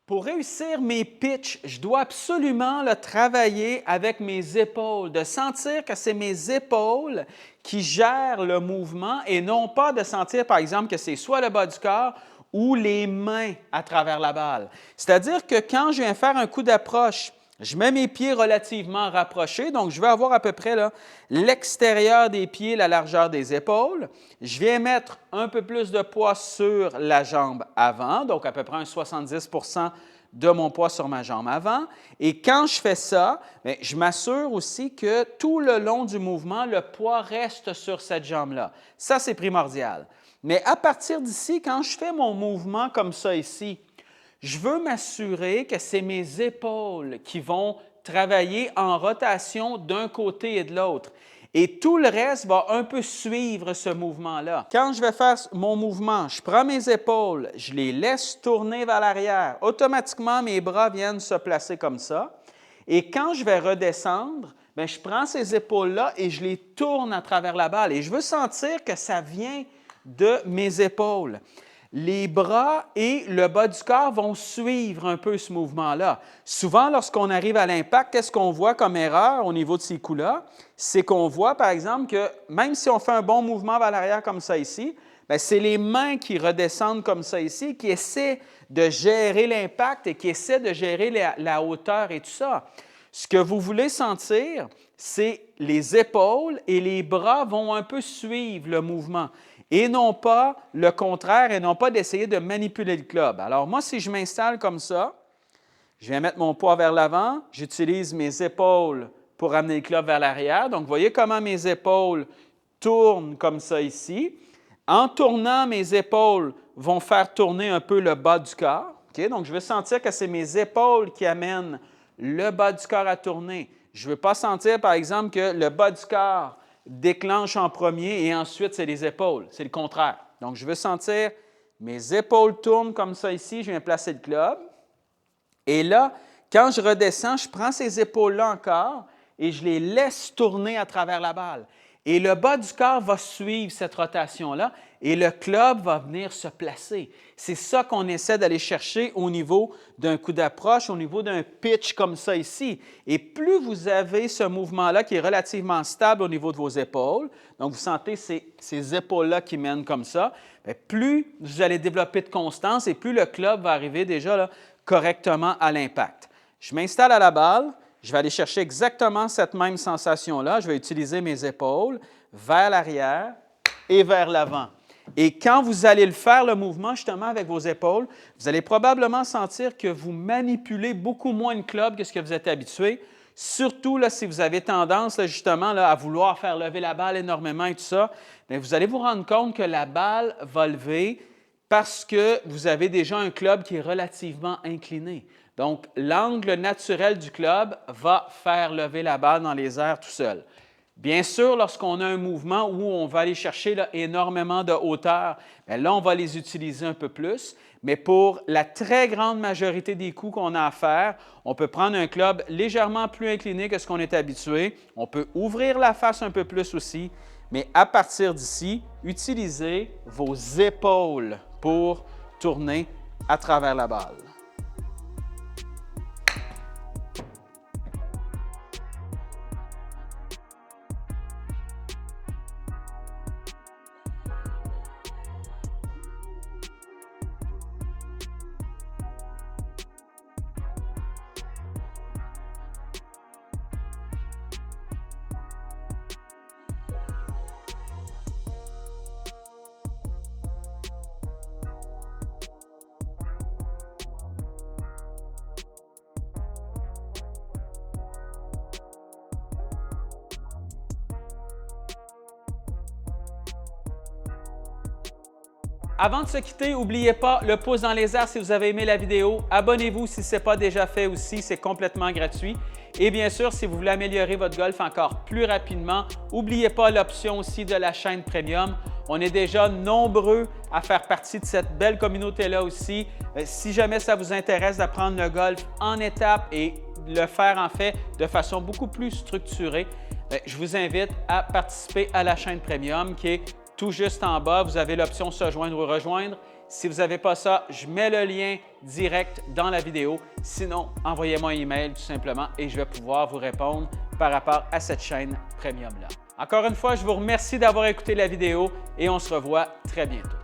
Pour réussir mes pitchs, je dois absolument le travailler avec mes épaules, de sentir que c'est mes épaules qui gèrent le mouvement et non pas de sentir, par exemple, que c'est soit le bas du corps ou les mains à travers la balle. C'est-à-dire que quand je viens faire un coup d'approche, je mets mes pieds relativement rapprochés, donc je vais avoir à peu près l'extérieur des pieds, la largeur des épaules. Je viens mettre un peu plus de poids sur la jambe avant, donc à peu près un 70 de mon poids sur ma jambe avant. Et quand je fais ça, je m'assure aussi que tout le long du mouvement, le poids reste sur cette jambe-là. Ça, c'est primordial. Mais à partir d'ici, quand je fais mon mouvement comme ça ici, je veux m'assurer que c'est mes épaules qui vont travailler en rotation d'un côté et de l'autre. Et tout le reste va un peu suivre ce mouvement-là. Quand je vais faire mon mouvement, je prends mes épaules, je les laisse tourner vers l'arrière. Automatiquement, mes bras viennent se placer comme ça. Et quand je vais redescendre, je prends ces épaules-là et je les tourne à travers la balle. Et je veux sentir que ça vient de mes épaules. Les bras et le bas du corps vont suivre un peu ce mouvement-là. Souvent, lorsqu'on arrive à l'impact, qu'est-ce qu'on voit comme erreur au niveau de ces coups-là? C'est qu'on voit, par exemple, que même si on fait un bon mouvement vers l'arrière comme ça ici, c'est les mains qui redescendent comme ça ici, qui essaient de gérer l'impact et qui essaient de gérer la hauteur et tout ça. Ce que vous voulez sentir, c'est les épaules et les bras vont un peu suivre le mouvement. Et non pas le contraire, et non pas d'essayer de manipuler le club. Alors moi, si je m'installe comme ça, je viens mettre mon poids vers l'avant, j'utilise mes épaules pour amener le club vers l'arrière. Donc, vous voyez comment mes épaules tournent comme ça ici. En tournant, mes épaules vont faire tourner un peu le bas du corps. Okay? Donc, je veux sentir que c'est mes épaules qui amènent le bas du corps à tourner. Je ne veux pas sentir, par exemple, que le bas du corps déclenche en premier et ensuite, c'est les épaules. C'est le contraire. Donc, je veux sentir mes épaules tournent comme ça ici. Je viens placer le club. Et là, quand je redescends, je prends ces épaules-là encore et je les laisse tourner à travers la balle. Et le bas du corps va suivre cette rotation-là et le club va venir se placer. C'est ça qu'on essaie d'aller chercher au niveau d'un coup d'approche, au niveau d'un pitch comme ça ici. Et plus vous avez ce mouvement-là qui est relativement stable au niveau de vos épaules, donc vous sentez ces épaules-là qui mènent comme ça, plus vous allez développer de constance et plus le club va arriver déjà correctement à l'impact. Je m'installe à la balle. Je vais aller chercher exactement cette même sensation-là. Je vais utiliser mes épaules vers l'arrière et vers l'avant. Et quand vous allez le faire, le mouvement, justement, avec vos épaules, vous allez probablement sentir que vous manipulez beaucoup moins le club que ce que vous êtes habitué. Surtout si vous avez tendance, justement, à vouloir faire lever la balle énormément et tout ça, vous allez vous rendre compte que la balle va lever parce que vous avez déjà un club qui est relativement incliné. Donc, l'angle naturel du club va faire lever la balle dans les airs tout seul. Bien sûr, lorsqu'on a un mouvement où on va aller chercher énormément de hauteur, là, on va les utiliser un peu plus. Mais pour la très grande majorité des coups qu'on a à faire, on peut prendre un club légèrement plus incliné que ce qu'on est habitué. On peut ouvrir la face un peu plus aussi. Mais à partir d'ici, utilisez vos épaules pour tourner à travers la balle. Avant de se quitter, n'oubliez pas le pouce dans les airs si vous avez aimé la vidéo. Abonnez-vous si ce n'est pas déjà fait aussi, c'est complètement gratuit. Et bien sûr, si vous voulez améliorer votre golf encore plus rapidement, n'oubliez pas l'option aussi de la chaîne Premium. On est déjà nombreux à faire partie de cette belle communauté-là aussi. Si jamais ça vous intéresse d'apprendre le golf en étapes et le faire en fait de façon beaucoup plus structurée, je vous invite à participer à la chaîne Premium qui est tout juste en bas. Vous avez l'option « Se joindre » ou « Rejoindre ». Si vous n'avez pas ça, je mets le lien direct dans la vidéo. Sinon, envoyez-moi un email tout simplement et je vais pouvoir vous répondre par rapport à cette chaîne premium-là. Encore une fois, je vous remercie d'avoir écouté la vidéo et on se revoit très bientôt.